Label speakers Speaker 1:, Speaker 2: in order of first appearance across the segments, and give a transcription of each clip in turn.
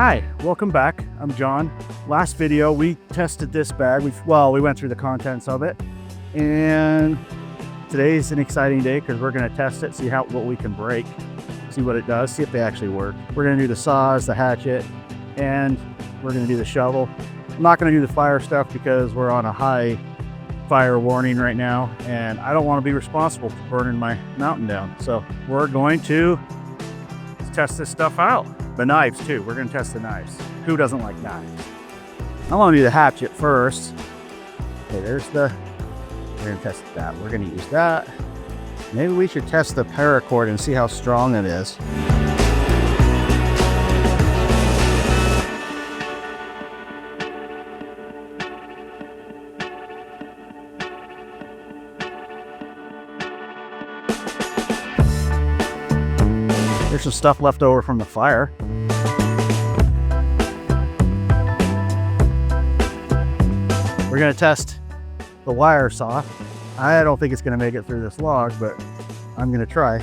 Speaker 1: Hi, welcome back. I'm John. Last video, we tested this bag. We went through the contents of it. And today's an exciting day because we're going to test it, see what we can break, see what it does, see if they actually work. We're going to do the saws, the hatchet, and we're going to do the shovel. I'm not going to do the fire stuff because we're on a high fire warning right now, and I don't want to be responsible for burning my mountain down. So we're going to test this stuff out. The knives too. We're gonna test the knives. Who doesn't like knives? I want to do the hatchet first. Okay, we're gonna test that. We're gonna use that. Maybe we should test the paracord and see how strong it is. There's some stuff left over from the fire. We're gonna test the wire saw. I don't think it's gonna make it through this log, but I'm gonna try.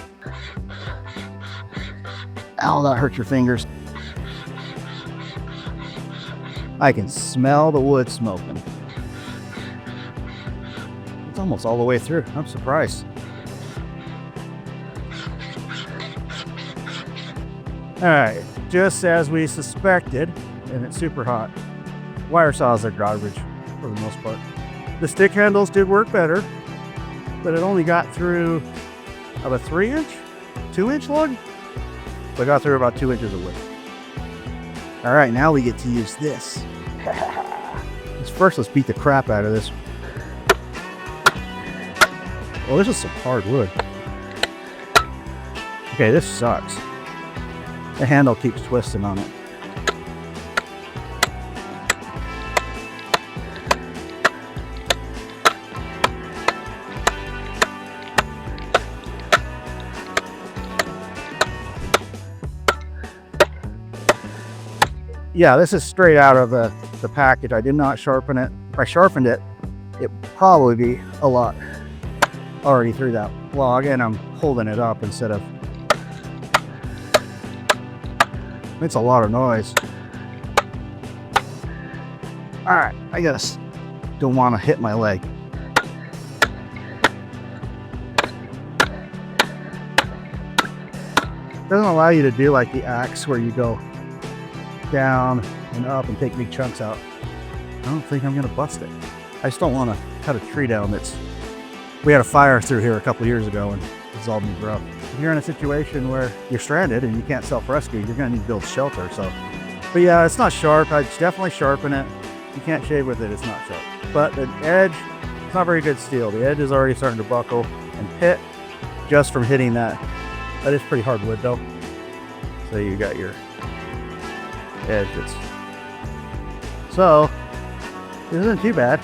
Speaker 1: Ow, that hurt your fingers. I can smell the wood smoking. It's almost all the way through. I'm surprised. All right, just as we suspected, and it's super hot. Wire saws are garbage for the most part. The stick handles did work better, but it only got through about a 3-inch, 2-inch lug. So I got through about 2 inches of width. All right, now we get to use this. First, let's beat the crap out of this. Well, this is some hard wood. Okay, this sucks. The handle keeps twisting on it. Yeah, this is straight out of the package. I did not sharpen it. If I sharpened it, it'd probably be a lot already through that log, and I'm holding it up instead of... It's a lot of noise. All right, I guess don't want to hit my leg. It doesn't allow you to do like the axe where you go down and up and take big chunks out. I don't think I'm gonna bust it. I just don't want to cut a tree down we had a fire through here a couple years ago and it's all been rough. If you're in a situation where you're stranded and you can't self-rescue, you're gonna need to build shelter. But yeah, it's not sharp. I'd definitely sharpen it. You can't shave with it, it's not sharp. But the edge, it's not very good steel. The edge is already starting to buckle and pit just from hitting that. That is pretty hard wood though. So you got your edges. So, it isn't too bad.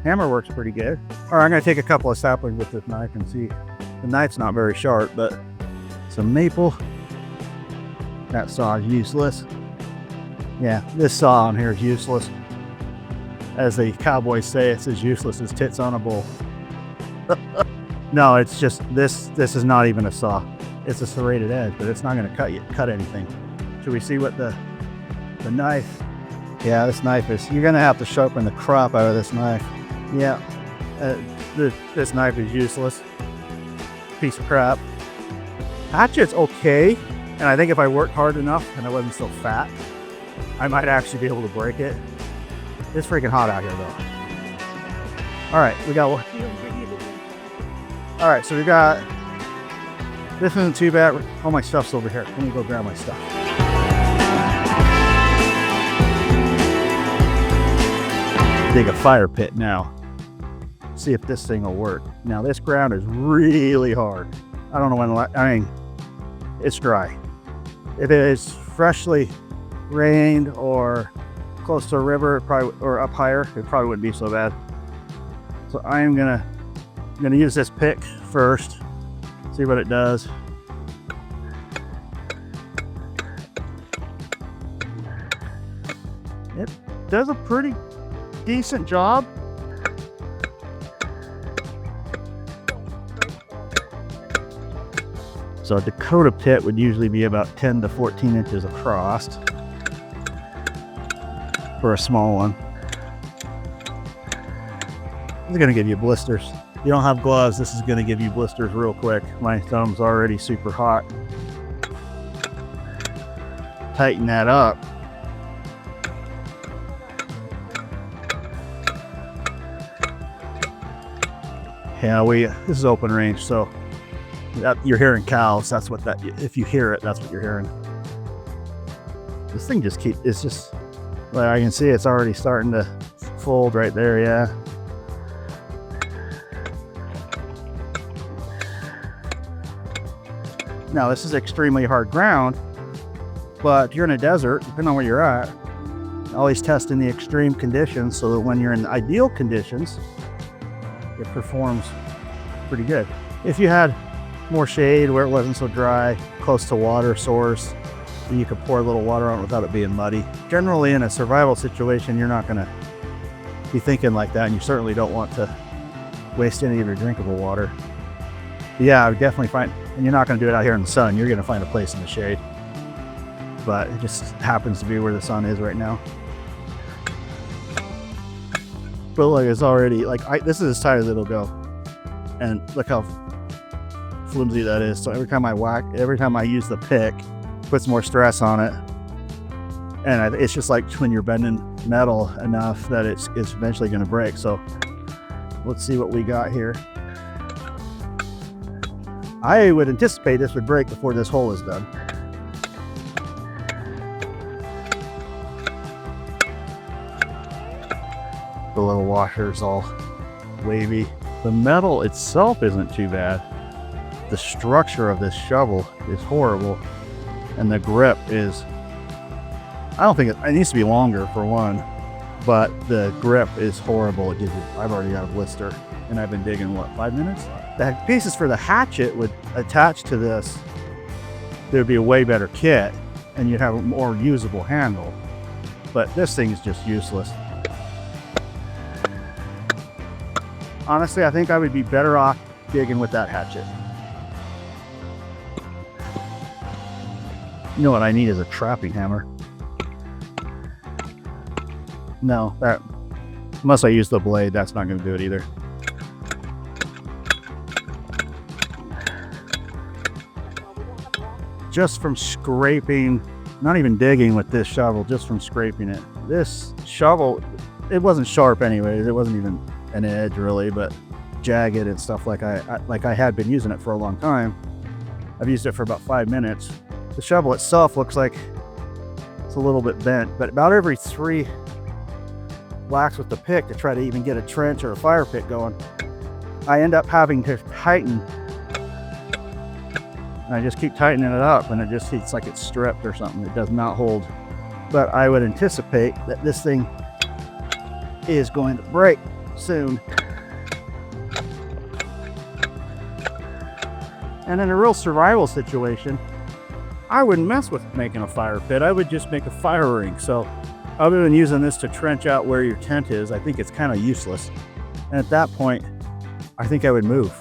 Speaker 1: Hammer works pretty good. All right, I'm gonna take a couple of saplings with this knife and see. The knife's not very sharp, but some maple. That saw is useless. Yeah, this saw on here is useless. As the cowboys say, it's as useless as tits on a bull. No, it's just, this is not even a saw. It's a serrated edge, but it's not gonna cut anything. Should we see what the knife? Yeah, this knife is, you're gonna have to sharpen the crap out of this knife. Yeah, this knife is useless. Piece of crap. Hatchet's okay, and I think if I worked hard enough and I wasn't so fat, I might actually be able to break it. It's freaking hot out here though. All right, we got one. All right, so we got, this isn't too bad. All my stuff's over here. Let me go grab my stuff. Dig a fire pit now. See if this thing will work. Now this ground is really hard. I don't know when, it's dry. If it is freshly rained or close to a river, or up higher, it probably wouldn't be so bad. So I'm gonna use this pick first, see what it does. It does a pretty decent job. So a Dakota pit would usually be about 10 to 14 inches across for a small one. It's gonna give you blisters. If you don't have gloves, this is gonna give you blisters real quick. My thumb's already super hot. Tighten that up. Yeah, this is open range, so you're hearing cows. That's what that, if you hear it, that's what you're hearing. This thing just it's just, like I can see it's already starting to fold right there, yeah. Now this is extremely hard ground, but if you're in a desert, depending on where you're at, always test in the extreme conditions so that when you're in ideal conditions, it performs pretty good. If you had more shade where it wasn't so dry, close to water source, you could pour a little water on it without it being muddy. Generally in a survival situation, you're not gonna be thinking like that, and you certainly don't want to waste any of your drinkable water. But yeah, I would definitely find, and you're not gonna do it out here in the sun, you're gonna find a place in the shade. But it just happens to be where the sun is right now. But look, it's already, this is as tight as it'll go. And look how flimsy that is. So every time I use the pick, it puts more stress on it. And it's just like when you're bending metal enough that it's eventually gonna break. So let's see what we got here. I would anticipate this would break before this hole is done. The little washer's all wavy. The metal itself isn't too bad. The structure of this shovel is horrible. And the grip is, I don't think it needs to be longer for one, but the grip is horrible. I've already got a blister and I've been digging, what, 5 minutes? The pieces for the hatchet would attach to this. There'd be a way better kit and you'd have a more usable handle. But this thing is just useless. Honestly, I think I would be better off digging with that hatchet. You know what I need is a trapping hammer. No, unless I use the blade, that's not going to do it either. Just from scraping, not even digging with this shovel, just from scraping it. This shovel, it wasn't sharp anyways. It wasn't even an edge really, but jagged and stuff. Like I had been using it for a long time. I've used it for about 5 minutes. The shovel itself looks like it's a little bit bent, but about every 3 whacks with the pick to try to even get a trench or a fire pit going, I end up having to tighten. And I just keep tightening it up and it's like it's stripped or something. It does not hold. But I would anticipate that this thing is going to break soon. And in a real survival situation, I wouldn't mess with making a fire pit. I would just make a fire ring. So other than using this to trench out where your tent is, I think it's kind of useless. And at that point, I think I would move.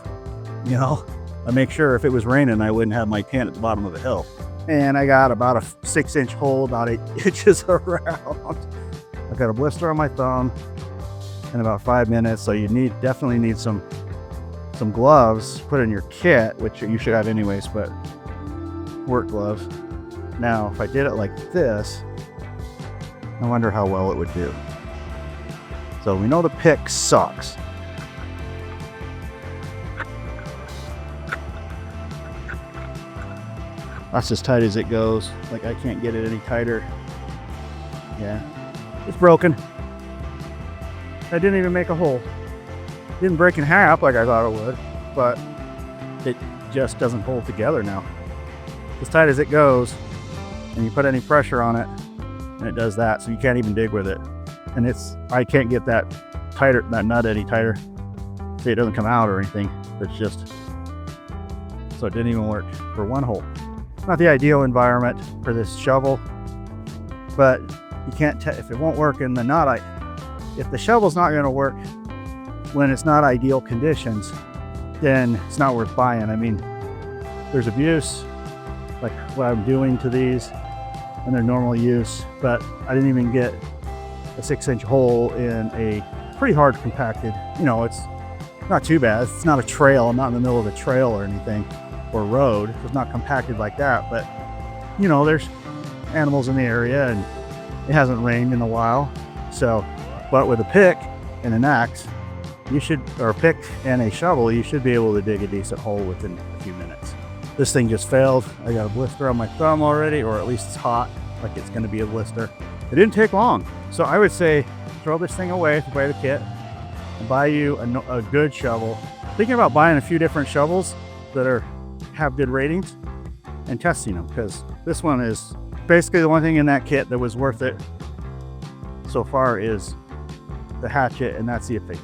Speaker 1: You know, I make sure if it was raining, I wouldn't have my tent at the bottom of the hill. And I got about a 6-inch hole, about 8 inches around. I got a blister on my thumb in about 5 minutes. So you definitely need some gloves put in your kit, which you should have anyways, but work gloves. Now, if I did it like this, I wonder how well it would do. So we know the pick sucks. That's as tight as it goes. Like I can't get it any tighter. Yeah, it's broken. I didn't even make a hole. Didn't break in half like I thought it would, but it just doesn't hold together now. As tight as it goes, and you put any pressure on it, and it does that, so you can't even dig with it. And I can't get that nut any tighter. See, it doesn't come out or anything. It's just, so it didn't even work for one hole. Not the ideal environment for this shovel, but you can't if it won't work in the if the shovel's not going to work when it's not ideal conditions, then it's not worth buying. I mean, there's abuse, like what I'm doing to these and their normal use, but I didn't even get a 6-inch hole in a pretty hard compacted, you know, it's not too bad. It's not a trail. I'm not in the middle of a trail or anything, or road. It's not compacted like that, but you know, there's animals in the area and it hasn't rained in a while. So, but with a pick and an axe, you should, or a pick and a shovel, you should be able to dig a decent hole within a few minutes. This thing just failed. I got a blister on my thumb already, or at least it's hot, like it's gonna be a blister. It didn't take long. So I would say throw this thing away if you buy the kit and buy you a good shovel. Thinking about buying a few different shovels that have good ratings and testing them, because this one is basically the one thing in that kit that was worth it so far is the hatchet, and that's the thing.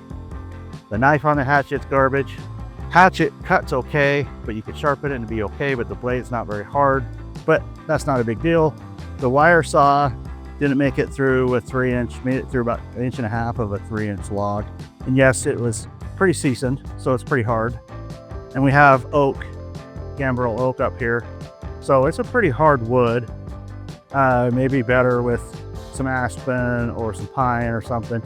Speaker 1: The knife on the hatchet's garbage. Hatchet cuts okay, but you could sharpen it and be okay, but the blade's not very hard, but that's not a big deal. The wire saw didn't make it through a 3-inch, made it through about 1.5 inches of a 3-inch log. And yes, it was pretty seasoned, so it's pretty hard. And we have oak, gambrel oak up here. So it's a pretty hard wood. Maybe better with some aspen or some pine or something.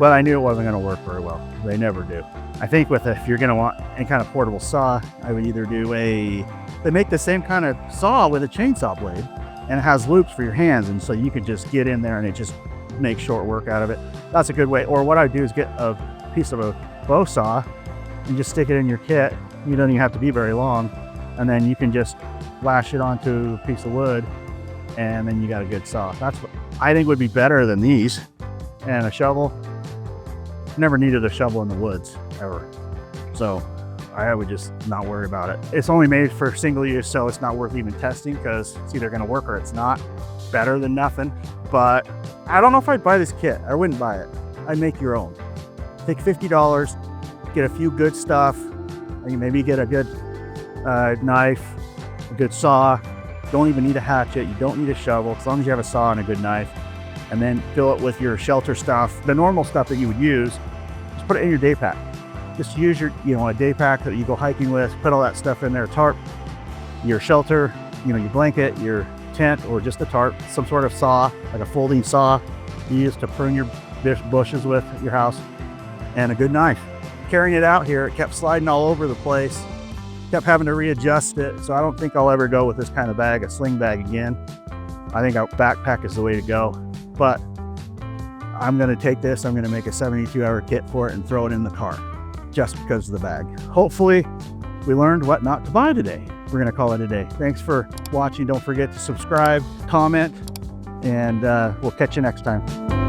Speaker 1: But I knew it wasn't gonna work very well. They never do. I think if you're gonna want any kind of portable saw, I would either do they make the same kind of saw with a chainsaw blade, and it has loops for your hands, and so you could just get in there and it just makes short work out of it. That's a good way. Or what I do is get a piece of a bow saw and just stick it in your kit. You don't even have to be very long, and then you can just lash it onto a piece of wood, and then you got a good saw. That's what I think would be better than these. And a shovel. Never needed a shovel in the woods ever, so I would just not worry about it. It's only made for single use, so it's not worth even testing, because it's either going to work or it's not. Better than nothing. But I don't know if I'd buy this kit. I wouldn't buy it. I'd make your own. Take $50, get a few good stuff. You maybe get a good knife, a good saw. Don't even need a hatchet. You don't need a shovel, as long as you have a saw and a good knife. And then fill it with your shelter stuff, the normal stuff that you would use. Just put it in your day pack. Just use your, a day pack that you go hiking with. Put all that stuff in there. Tarp, your shelter, your blanket, your tent, or just a tarp. Some sort of saw, like a folding saw you use to prune your bushes with at your house, and a good knife. Carrying it out here, it kept sliding all over the place. Kept having to readjust it. So I don't think I'll ever go with this kind of bag, a sling bag again. I think a backpack is the way to go. But I'm gonna take this, I'm gonna make a 72-hour kit for it and throw it in the car, just because of the bag. Hopefully we learned what not to buy today. We're gonna call it a day. Thanks for watching. Don't forget to subscribe, comment, and we'll catch you next time.